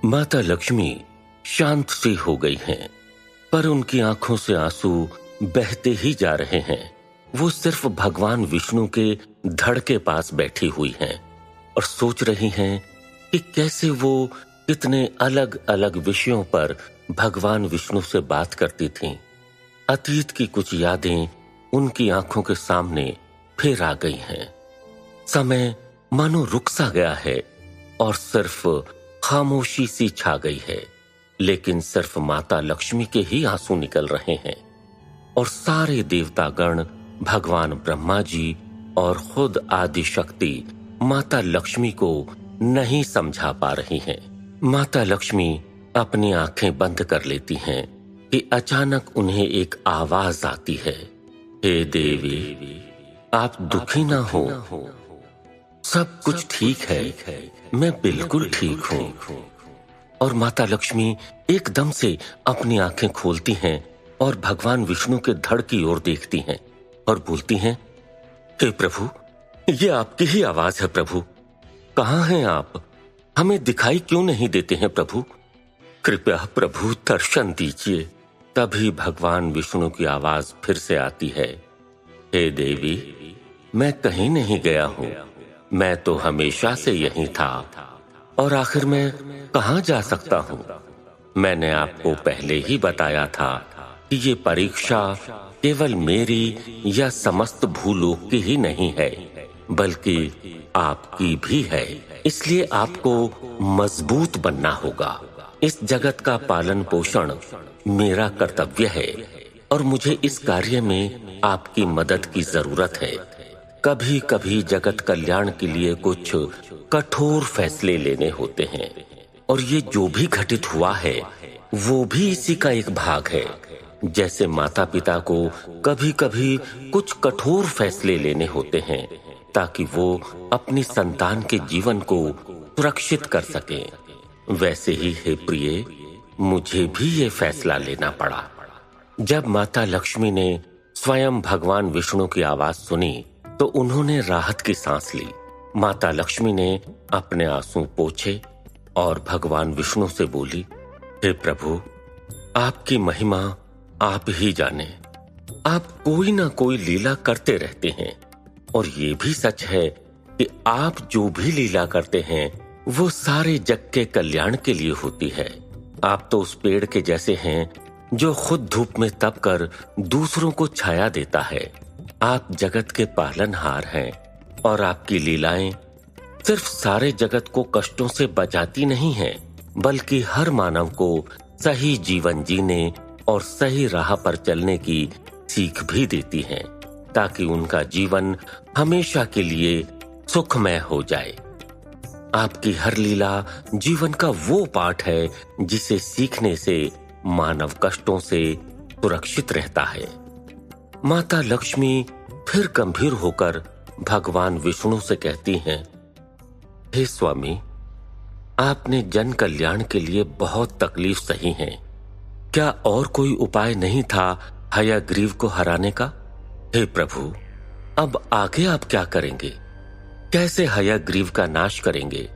माता लक्ष्मी शांत सी हो गई हैं, पर उनकी आंखों से आंसू बहते ही जा रहे हैं। वो सिर्फ भगवान विष्णु के धड़ के पास बैठी हुई हैं और सोच रही हैं कि कैसे वो इतने अलग अलग विषयों पर भगवान विष्णु से बात करती थीं। अतीत की कुछ यादें उनकी आंखों के सामने फिर आ गई हैं। समय मानो रुक सा गया है और सिर्फ खामोशी सी छा गई है, लेकिन सिर्फ माता लक्ष्मी के ही आंसू निकल रहे हैं और सारे देवतागण, भगवान ब्रह्मा जी और खुद आदि शक्ति माता लक्ष्मी को नहीं समझा पा रही हैं। माता लक्ष्मी अपनी आंखें बंद कर लेती हैं कि अचानक उन्हें एक आवाज आती है, हे देवी, आप दुखी ना हो, सब कुछ ठीक है, मैं बिल्कुल ठीक हूँ। और माता लक्ष्मी एकदम से अपनी आंखें खोलती हैं और भगवान विष्णु के धड़ की ओर देखती हैं और बोलती हैं, हे प्रभु, ये आपकी ही आवाज है प्रभु, कहाँ हैं आप? हमें दिखाई क्यों नहीं देते हैं प्रभु? कृपया प्रभु दर्शन दीजिए। तभी भगवान विष्णु की आवाज फिर से आती है, हे देवी, मैं कहीं नहीं गया हूँ, मैं तो हमेशा से यहीं था और आखिर मैं कहाँ जा सकता हूँ? मैंने आपको पहले ही बताया था कि ये परीक्षा केवल मेरी या समस्त भूलोक की ही नहीं है, बल्कि आपकी भी है। इसलिए आपको मजबूत बनना होगा। इस जगत का पालन पोषण मेरा कर्तव्य है और मुझे इस कार्य में आपकी मदद की जरूरत है। कभी कभी जगत कल्याण के लिए कुछ कठोर फैसले लेने होते हैं और ये जो भी घटित हुआ है वो भी इसी का एक भाग है। जैसे माता पिता को कभी कभी कुछ कठोर फैसले लेने होते हैं ताकि वो अपनी संतान के जीवन को सुरक्षित कर सके, वैसे ही हे प्रिय, मुझे भी ये फैसला लेना पड़ा। जब माता लक्ष्मी ने स्वयं भगवान विष्णु की आवाज सुनी तो उन्होंने राहत की सांस ली। माता लक्ष्मी ने अपने आंसू पोंछे और भगवान विष्णु से बोली, हे प्रभु, आपकी महिमा आप ही जाने। आप कोई ना कोई लीला करते रहते हैं और ये भी सच है कि आप जो भी लीला करते हैं वो सारे जग के कल्याण के लिए होती है। आप तो उस पेड़ के जैसे हैं जो खुद धूप में तप कर दूसरों को छाया देता है। आप जगत के पालनहार हैं और आपकी लीलाएं सिर्फ सारे जगत को कष्टों से बचाती नहीं हैं, बल्कि हर मानव को सही जीवन जीने और सही राह पर चलने की सीख भी देती हैं, ताकि उनका जीवन हमेशा के लिए सुखमय हो जाए। आपकी हर लीला जीवन का वो पाठ है जिसे सीखने से मानव कष्टों से सुरक्षित रहता है। माता लक्ष्मी फिर गंभीर होकर भगवान विष्णु से कहती हैं, हे स्वामी, आपने जन कल्याण के लिए बहुत तकलीफ सही है। क्या और कोई उपाय नहीं था हयग्रीव को हराने का? हे प्रभु, अब आगे आप क्या करेंगे? कैसे हयग्रीव का नाश करेंगे?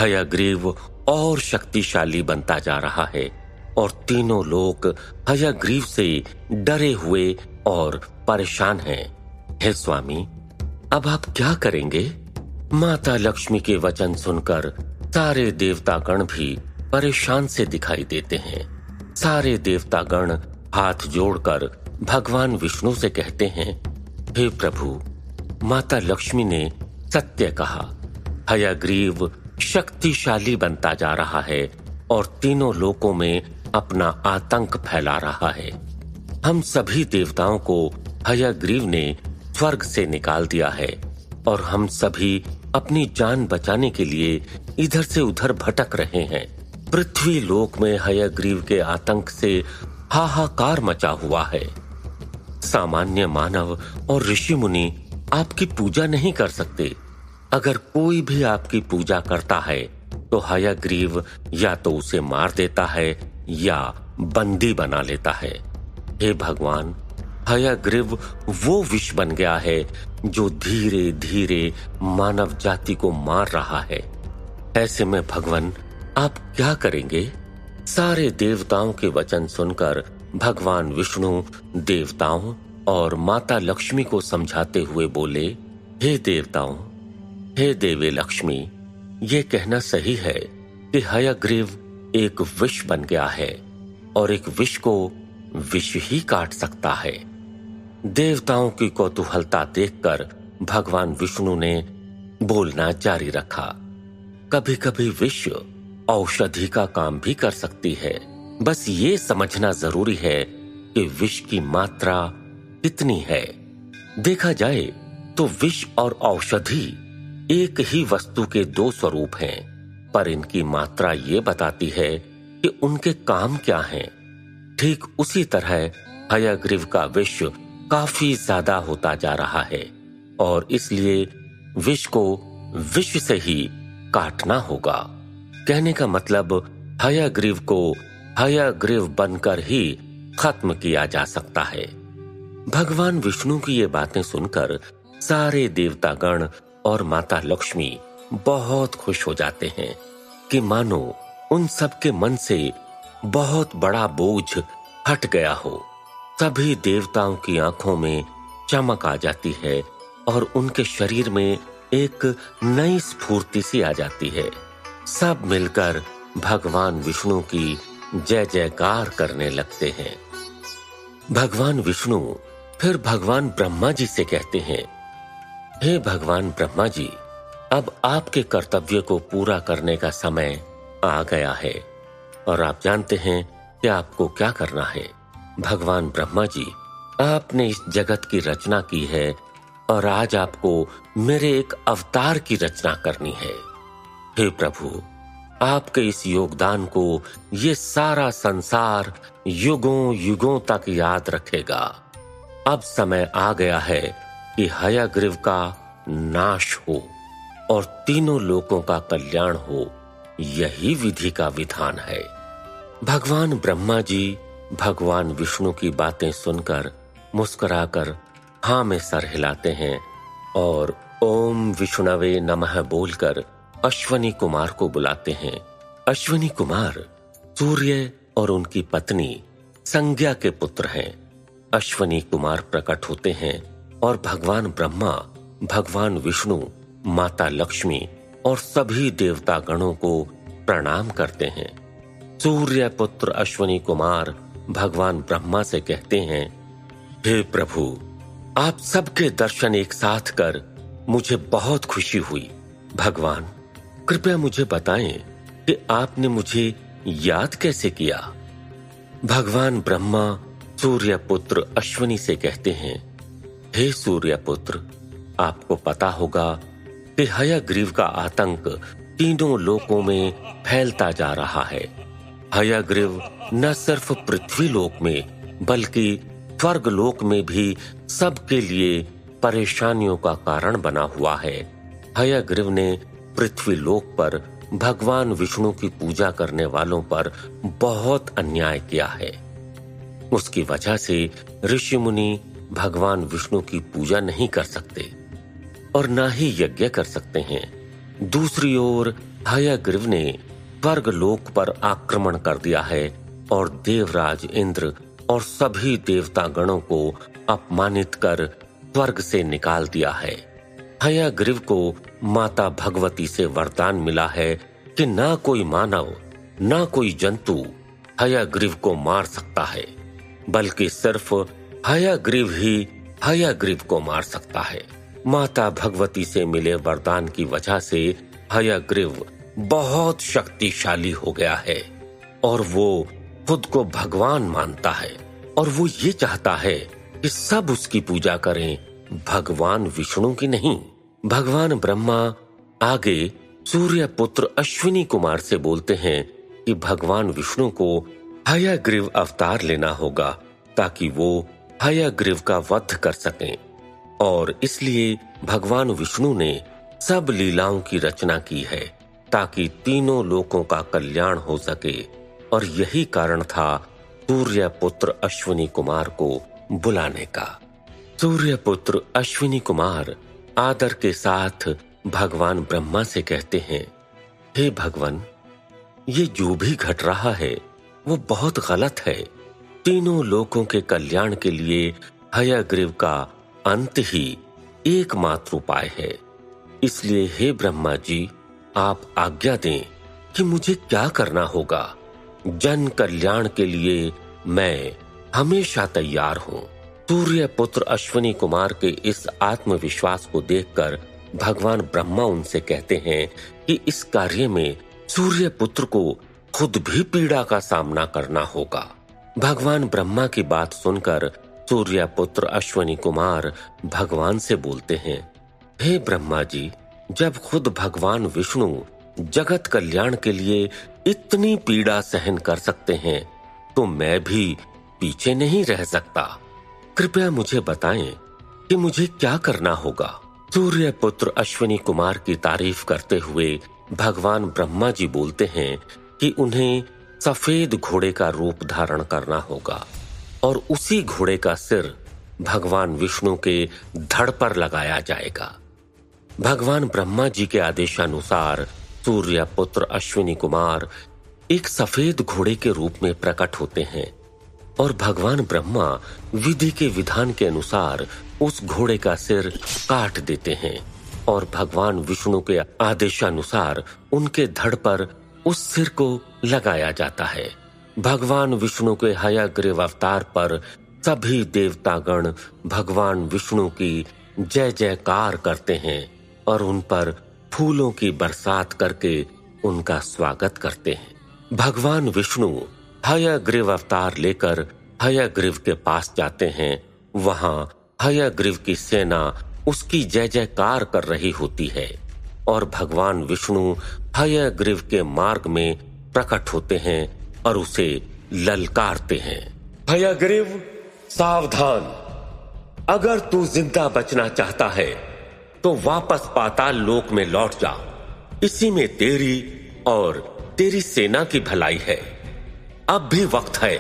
हयग्रीव और शक्तिशाली बनता जा रहा है और तीनों लोग हयग्रीव से डरे हुए और परेशान हैं। हे स्वामी, अब आप क्या करेंगे? माता लक्ष्मी के वचन सुनकर सारे देवतागण भी परेशान से दिखाई देते हैं। सारे देवतागण हाथ जोड़कर भगवान विष्णु से कहते हैं, हे प्रभु, माता लक्ष्मी ने सत्य कहा। हयग्रीव शक्तिशाली बनता जा रहा है और तीनों लोकों में अपना आतंक फैला रहा है। हम सभी देवताओं को हयग्रीव ने स्वर्ग से निकाल दिया है और हम सभी अपनी जान बचाने के लिए इधर से उधर भटक रहे हैं। पृथ्वी लोक में हयग्रीव के आतंक से हाहाकार मचा हुआ है। सामान्य मानव और ऋषि मुनि आपकी पूजा नहीं कर सकते। अगर कोई भी आपकी पूजा करता है तो हयग्रीव या तो उसे मार देता है या बंदी बना लेता है। हे भगवान, हयग्रीव वो विष बन गया है जो धीरे धीरे मानव जाति को मार रहा है। ऐसे में भगवान, आप क्या करेंगे? सारे देवताओं के वचन सुनकर भगवान विष्णु देवताओं और माता लक्ष्मी को समझाते हुए बोले, हे देवताओं, हे देवी लक्ष्मी, ये कहना सही है कि हयग्रीव एक विष बन गया है और एक विष को विष ही काट सकता है। देवताओं की कौतूहलता देखकर भगवान विष्णु ने बोलना जारी रखा, कभी कभी विष औषधि का काम भी कर सकती है। बस ये समझना जरूरी है कि विष की मात्रा कितनी है। देखा जाए तो विष और औषधि एक ही वस्तु के दो स्वरूप हैं, पर इनकी मात्रा ये बताती है कि उनके काम क्या हैं। ठीक उसी तरह हयग्रीव का विष काफी ज्यादा होता जा रहा है और इसलिए विष को विष से ही काटना होगा। कहने का मतलब हयग्रीव को हयग्रीव बनकर ही खत्म किया जा सकता है। भगवान विष्णु की ये बातें सुनकर सारे देवतागण और माता लक्ष्मी बहुत खुश हो जाते हैं कि मानो उन सबके मन से बहुत बड़ा बोझ हट गया हो। सभी देवताओं की आंखों में चमक आ जाती है और उनके शरीर में एक नई स्फूर्ति सी आ जाती है। सब मिलकर भगवान विष्णु की जय जयकार करने लगते हैं। भगवान विष्णु फिर भगवान ब्रह्मा जी से कहते हैं, हे भगवान ब्रह्मा जी, अब आपके कर्तव्य को पूरा करने का समय आ गया है और आप जानते हैं कि आपको क्या करना है। भगवान ब्रह्मा जी, आपने इस जगत की रचना की है और आज आपको मेरे एक अवतार की रचना करनी है। हे प्रभु, आपके इस योगदान को ये सारा संसार युगों युगों तक याद रखेगा। अब समय आ गया है कि हयग्रीव का नाश हो और तीनों लोकों का कल्याण हो। यही विधि का विधान है। भगवान ब्रह्मा जी भगवान विष्णु की बातें सुनकर मुस्कुराकर हाँ में सर हिलाते हैं और ओम विष्णवे नमः बोलकर अश्वनी कुमार को बुलाते हैं। अश्वनी कुमार सूर्य और उनकी पत्नी संज्ञा के पुत्र हैं। अश्वनी कुमार प्रकट होते हैं और भगवान ब्रह्मा, भगवान विष्णु, माता लक्ष्मी और सभी देवता गणों को प्रणाम करते हैं। सूर्य पुत्र अश्वनी कुमार भगवान ब्रह्मा से कहते हैं, हे प्रभु, आप सबके दर्शन एक साथ कर मुझे बहुत खुशी हुई। भगवान, कृपया मुझे बताएं कि आपने मुझे याद कैसे किया। भगवान ब्रह्मा सूर्य पुत्र अश्वनी से कहते हैं, हे सूर्य पुत्र, आपको पता होगा कि हयग्रीव का आतंक तीनों लोकों में फैलता जा रहा है। हयग्रीव न सिर्फ पृथ्वी लोक में बल्कि स्वर्ग लोक में भी सबके लिए परेशानियों का कारण बना हुआ है। हयग्रीव ने पृथ्वी लोक पर भगवान विष्णु की पूजा करने वालों पर बहुत अन्याय किया है। उसकी वजह से ऋषि मुनि भगवान विष्णु की पूजा नहीं कर सकते और ना ही यज्ञ कर सकते हैं। दूसरी ओर हयग्रीव ने स्वर्ग लोक पर आक्रमण कर दिया है और देवराज इंद्र और सभी देवता गणों को अपमानित कर स्वर्ग से निकाल दिया है। हयग्रीव को माता भगवती से वरदान मिला है कि ना कोई मानव, ना कोई जंतु हयग्रीव को मार सकता है, बल्कि सिर्फ हयग्रीव ही हयग्रीव को मार सकता है। माता भगवती से मिले वरदान की वजह से हयग्रीव बहुत शक्तिशाली हो गया है और वो खुद को भगवान मानता है और वो ये चाहता है कि सब उसकी पूजा करें, भगवान विष्णु की नहीं। भगवान ब्रह्मा आगे सूर्य पुत्र अश्विनी कुमार से बोलते हैं कि भगवान विष्णु को हयग्रीव अवतार लेना होगा ताकि वो हयग्रीव का वध कर सकें और इसलिए भगवान विष्णु ने सब लीलाओं की रचना की है ताकि तीनों लोकों का कल्याण हो सके और यही कारण था सूर्य पुत्र अश्विनी कुमार को बुलाने का। सूर्य पुत्र अश्विनी कुमार आदर के साथ भगवान ब्रह्मा से कहते हैं, हे भगवान, ये जो भी घट रहा है वो बहुत गलत है। तीनों लोगों के कल्याण के लिए हयग्रीव का अंत ही एकमात्र उपाय है। इसलिए हे ब्रह्मा जी, आप आज्ञा दें कि मुझे क्या करना होगा। जन कल्याण के लिए मैं हमेशा तैयार हूँ। सूर्य पुत्र अश्विनी कुमार के इस आत्मविश्वास को देखकर भगवान ब्रह्मा उनसे कहते हैं कि इस कार्य में सूर्य पुत्र को खुद भी पीड़ा का सामना करना होगा। भगवान ब्रह्मा की बात सुनकर सूर्य पुत्र अश्विनी कुमार भगवान से बोलते हैं, हे ब्रह्मा जी, जब खुद भगवान विष्णु जगत कल्याण के लिए इतनी पीड़ा सहन कर सकते हैं तो मैं भी पीछे नहीं रह सकता। कृपया मुझे बताएं कि मुझे क्या करना होगा। सूर्य पुत्र अश्विनी कुमार की तारीफ करते हुए भगवान ब्रह्मा जी बोलते हैं कि उन्हें सफेद घोड़े का रूप धारण करना होगा और उसी घोड़े का सिर भगवान विष्णु के धड़ पर लगाया जाएगा। भगवान ब्रह्मा जी के आदेशानुसार सूर्य पुत्र अश्विनी कुमार एक सफेद घोड़े के रूप में प्रकट होते हैं और भगवान ब्रह्मा विधि के विधान के अनुसार उस घोड़े का सिर काट देते हैं और भगवान विष्णु के आदेशानुसार उनके धड़ पर उस सिर को लगाया जाता है। भगवान विष्णु के हयग्रीव अवतार पर सभी देवतागण भगवान विष्णु की जय जयकार करते हैं और उन पर फूलों की बरसात करके उनका स्वागत करते हैं। भगवान विष्णु हयग्रीव अवतार लेकर हयग्रीव के पास जाते हैं। वहां हयग्रीव की सेना उसकी जय जयकार कर रही होती है और भगवान विष्णु हयग्रीव के मार्ग में प्रकट होते हैं और उसे ललकारते हैं। हयग्रीव, सावधान! अगर तू जिंदा बचना चाहता है तो वापस पाताल लोक में लौट जा। इसी में तेरी और तेरी सेना की भलाई है। अब भी वक्त है,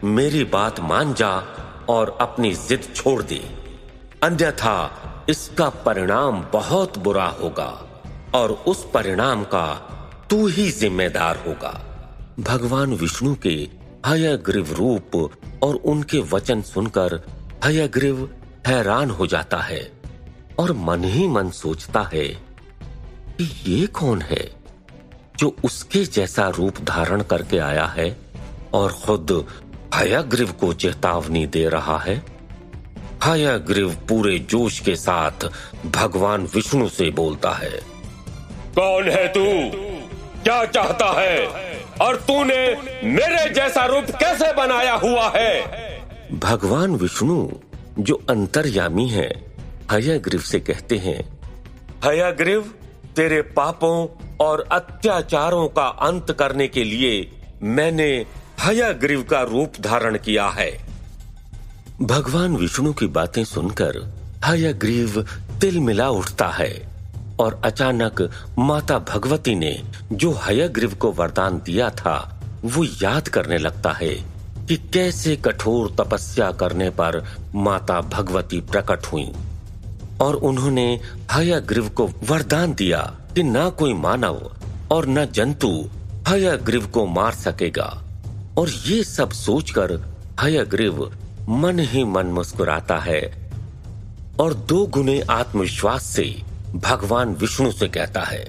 मेरी बात मान जा और अपनी जिद छोड़ दे, अन्यथा इसका परिणाम बहुत बुरा होगा और उस परिणाम का तू ही जिम्मेदार होगा। भगवान विष्णु के हयग्रीव रूप और उनके वचन सुनकर हयग्रीव हैरान हो जाता है और मन ही मन सोचता है कि ये कौन है जो उसके जैसा रूप धारण करके आया है और खुद हयग्रीव को चेतावनी दे रहा है। हयग्रीव पूरे जोश के साथ भगवान विष्णु से बोलता है, कौन है तू? क्या चाहता है? और तूने मेरे जैसा रूप कैसे बनाया हुआ है? भगवान विष्णु जो अंतर्यामी है हयग्रीव से कहते हैं, हयग्रीव, तेरे पापों और अत्याचारों का अंत करने के लिए मैंने हयग्रीव का रूप धारण किया है। भगवान विष्णु की बातें सुनकर हयग्रीव तिलमिला उठता है और अचानक माता भगवती ने जो हयग्रीव को वरदान दिया था वो याद करने लगता है कि कैसे कठोर तपस्या करने पर माता भगवती प्रकट हुई और उन्होंने हयग्रीव को वरदान दिया कि न कोई मानव और न जंतु हयग्रीव को मार सकेगा। और ये सब सोचकर हयग्रीव मन ही मन मुस्कुराता है और 2 गुने आत्मविश्वास से भगवान विष्णु से कहता है,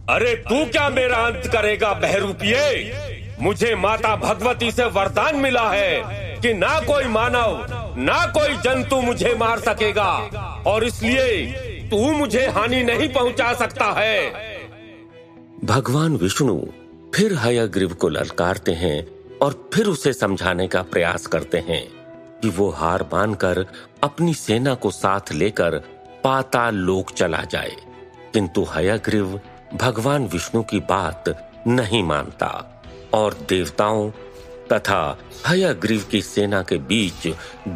अरे तू क्या मेरा अंत करेगा बहरूपिये? मुझे माता भगवती से वरदान मिला है कि ना कोई मानव ना कोई जंतु मुझे मार सकेगा और इसलिए तू मुझे हानि नहीं पहुंचा सकता है। भगवान विष्णु फिर हयग्रीव को ललकारते हैं और फिर उसे समझाने का प्रयास करते हैं कि वो हार मानकर अपनी सेना को साथ लेकर पाताल लोक चला जाए, किंतु हयग्रीव भगवान विष्णु की बात नहीं मानता और देवताओं तथा हयग्रीव की सेना के बीच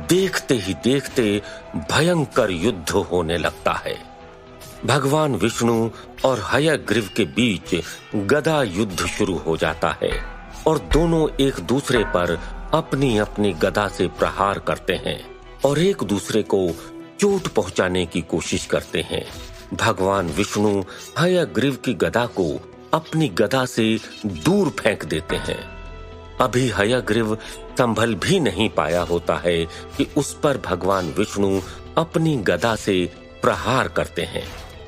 देखते ही देखते भयंकर युद्ध होने लगता है। भगवान विष्णु और हयग्रीव के बीच गदा युद्ध शुरू हो जाता है और दोनों एक दूसरे पर अपनी अपनी गदा से प्रहार करते हैं और एक दूसरे को चोट पहुंचाने की कोशिश करते हैं। भगवान विष्णु हयग्रीव की गदा को अपनी गदा से दूर फेंक देते हैं। अभी हयग्रीव संभल भी नहीं पाया होता है कि उस पर भगवान विष्णु अपनी गदा से प्रहार करते हैं।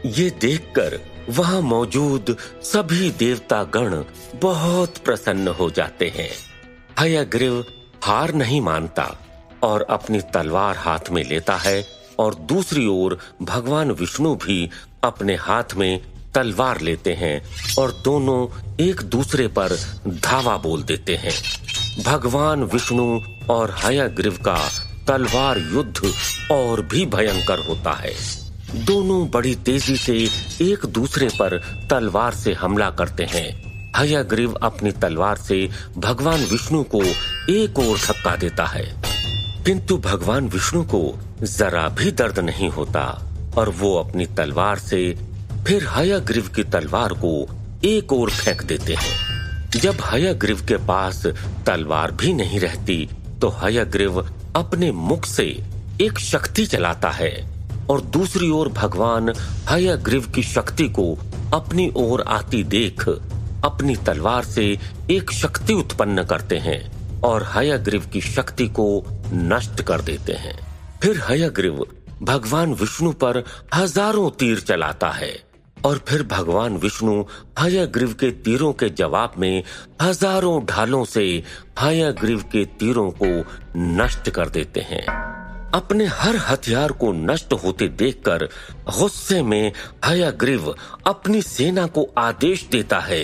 ये देखकर वहां मौजूद सभी देवता गण बहुत प्रसन्न हो जाते हैं। हयग्रीव हार नहीं मानता और अपनी तलवार हाथ में लेता है और दूसरी ओर भगवान विष्णु भी अपने हाथ में तलवार लेते हैं और दोनों एक दूसरे पर धावा बोल देते हैं। भगवान विष्णु और हयग्रीव का तलवार युद्ध और भी भयंकर होता है। दोनों बड़ी तेजी से एक दूसरे पर तलवार से हमला करते हैं। हयग्रीव अपनी तलवार से भगवान विष्णु को एक ओर धक्का देता है, किंतु भगवान विष्णु को जरा भी दर्द नहीं होता और वो अपनी तलवार से फिर हयग्रीव की तलवार को एक ओर फेंक देते हैं। जब हयग्रीव के पास तलवार भी नहीं रहती तो हयग्रीव अपने मुख से एक शक्ति चलाता है और दूसरी ओर भगवान हयग्रीव की शक्ति को अपनी ओर आती देख अपनी तलवार से एक शक्ति उत्पन्न करते हैं और हयग्रीव की शक्ति को नष्ट कर देते हैं। फिर हयग्रीव भगवान विष्णु पर हजारों तीर चलाता है और फिर भगवान विष्णु हयग्रीव के तीरों के जवाब में हजारों ढालों से हयग्रीव के तीरों को नष्ट कर देते हैं। अपने हर हथियार को नष्ट होते देखकर गुस्से में हयग्रीव अपनी सेना को आदेश देता है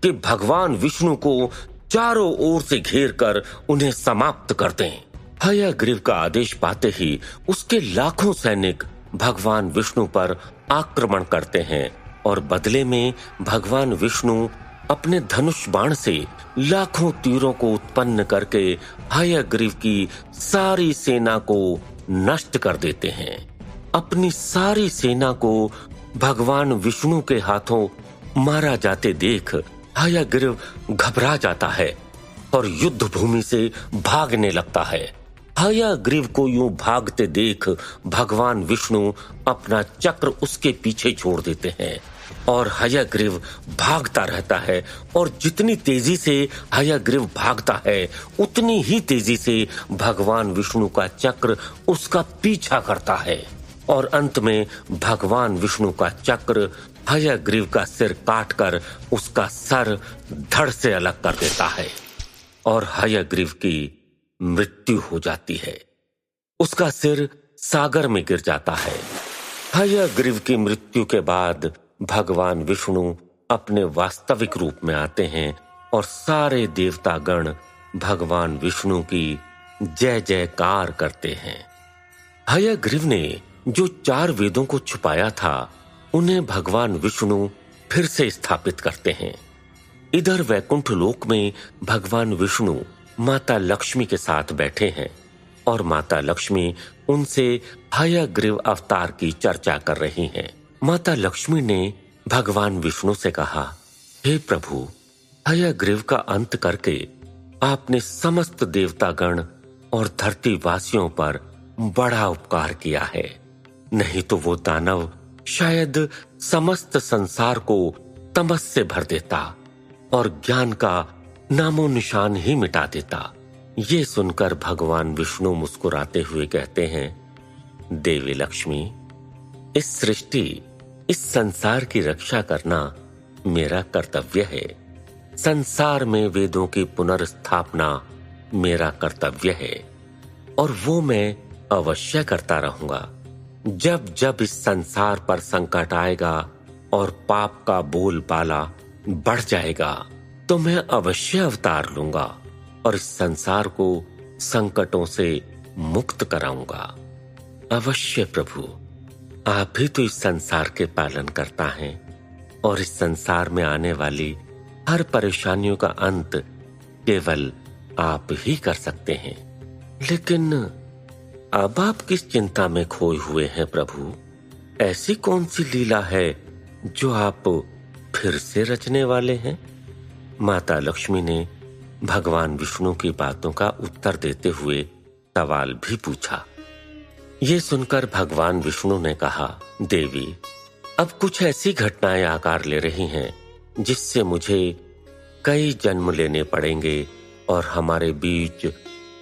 कि भगवान विष्णु को चारों ओर से घेर कर उन्हें समाप्त कर दें। हयग्रीव का आदेश पाते ही उसके लाखों सैनिक भगवान विष्णु पर आक्रमण करते हैं और बदले में भगवान विष्णु अपने धनुष बाण से लाखों तीरों को उत्पन्न करके हयग्रीव की सारी सेना को नष्ट कर देते हैं। अपनी सारी सेना को भगवान विष्णु के हाथों मारा जाते देख हयग्रीव घबरा जाता है और युद्ध भूमि से भागने लगता है। हयग्रीव को यूं भागते देख भगवान विष्णु अपना चक्र उसके पीछे छोड़ देते हैं और हयग्रीव भागता रहता है और जितनी तेजी से हयग्रीव भागता है उतनी ही तेजी से भगवान विष्णु का चक्र उसका पीछा करता है और अंत में भगवान विष्णु का चक्र हयग्रीव का सिर काटकर उसका सर धड़ से अलग कर देता है और हयग्रीव की मृत्यु हो जाती है। उसका सिर सागर में गिर जाता है। हयग्रीव की मृत्यु के बाद भगवान विष्णु अपने वास्तविक रूप में आते हैं और सारे देवता गण भगवान विष्णु की जय जयकार करते हैं। हयग्रीव ने जो 4 वेदों को छुपाया था उन्हें भगवान विष्णु फिर से स्थापित करते हैं। इधर वैकुंठ लोक में भगवान विष्णु माता लक्ष्मी के साथ बैठे हैं और माता लक्ष्मी उनसे हयग्रीव अवतार की चर्चा कर रही हैं। माता लक्ष्मी ने भगवान विष्णु से कहा, हे प्रभु, हयग्रीव का अंत करके आपने समस्त देवतागण और धरती वासियों पर बड़ा उपकार किया है, नहीं तो वो दानव शायद समस्त संसार को तमस से भर देता और ज्ञान का नामो निशान ही मिटा देता। ये सुनकर भगवान विष्णु मुस्कुराते हुए कहते हैं, देवी लक्ष्मी, इस सृष्टि, इस संसार की रक्षा करना मेरा कर्तव्य है। संसार में वेदों की पुनर्स्थापना मेरा कर्तव्य है और वो मैं अवश्य करता रहूंगा। जब जब इस संसार पर संकट आएगा और पाप का बोलबाला बढ़ जाएगा तो मैं अवश्य अवतार लूंगा और इस संसार को संकटों से मुक्त कराऊंगा। अवश्य प्रभु, आप ही तो इस संसार के पालन करता हैं और इस संसार में आने वाली हर परेशानियों का अंत केवल आप ही कर सकते हैं। लेकिन अब आप किस चिंता में खोए हुए हैं प्रभु? ऐसी कौन सी लीला है जो आप फिर से रचने वाले हैं? माता लक्ष्मी ने भगवान विष्णु की बातों का उत्तर देते हुए सवाल भी पूछा। ये सुनकर भगवान विष्णु ने कहा, देवी, अब कुछ ऐसी घटनाएं आकार ले रही हैं जिससे मुझे कई जन्म लेने पड़ेंगे और हमारे बीच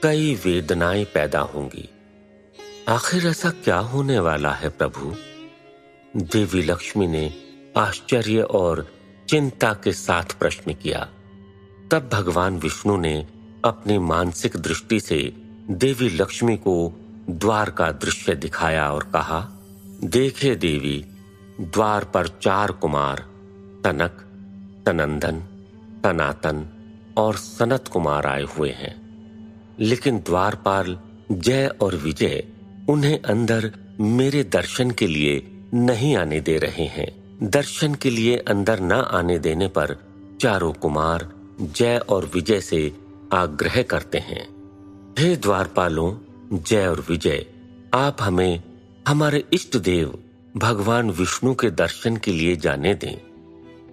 कई वेदनाएं पैदा होंगी। आखिर ऐसा क्या होने वाला है प्रभु? देवी लक्ष्मी ने आश्चर्य और चिंता के साथ प्रश्न किया। तब भगवान विष्णु ने अपनी मानसिक दृष्टि से देवी लक्ष्मी को द्वार का दृश्य दिखाया और कहा, देखिए देवी, द्वार पर 4 कुमार तनक, तनंदन, तनातन और सनत कुमार आए हुए हैं, लेकिन द्वारपाल जय और विजय उन्हें अंदर मेरे दर्शन के लिए नहीं आने दे रहे हैं। दर्शन के लिए अंदर न आने देने पर चारों कुमार जय और विजय से आग्रह करते हैं, हे द्वारपालों जय और विजय, आप हमें हमारे इष्ट देव भगवान विष्णु के दर्शन के लिए जाने दें।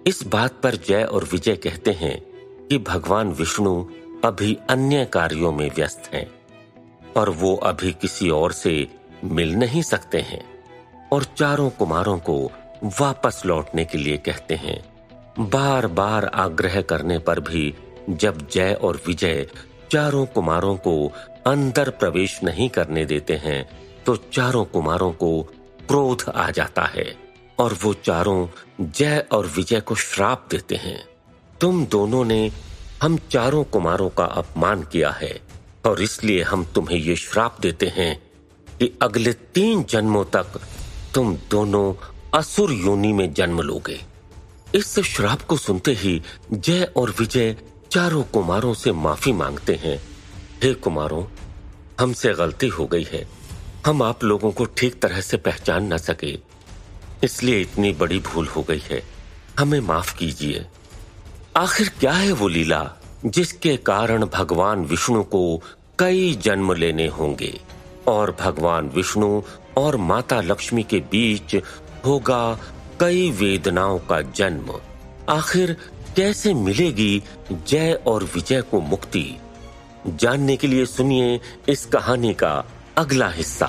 इस बात पर जय और विजय कहते हैं कि भगवान विष्णु अभी अन्य कार्यों में व्यस्त हैं और वो अभी किसी और से मिल नहीं सकते हैं, और चारों कुमारों को वापस लौटने के लिए कहते हैं। बार बार आग्रह करने पर भी जब जय और विजय चारों कुमारों को अंदर प्रवेश नहीं करने देते हैं तो चारों कुमारों को क्रोध आ जाता है और वो चारों जय और विजय को श्राप देते हैं। तुम दोनों ने हम चारों कुमारों का अपमान किया है और इसलिए हम तुम्हें ये श्राप देते हैं कि अगले 3 जन्मों तक तुम दोनों असुर योनि में जन्म लोगे। इस श्राप को सुनते ही जय और विजय चारों कुमारों से माफी मांगते हैं। हे कुमारों, हमसे गलती हो गई है, हम आप लोगों को ठीक तरह से पहचान न सके, इसलिए इतनी बड़ी भूल हो गई है, हमें माफ कीजिए। आखिर क्या है वो लीला जिसके कारण भगवान विष्णु को कई जन्म लेने होंगे और भगवान विष्णु और माता लक्ष्मी के बीच होगा कई वेदनाओं का जन्म? आखिर कैसे मिलेगी जय और विजय को मुक्ति? जानने के लिए सुनिए इस कहानी का अगला हिस्सा।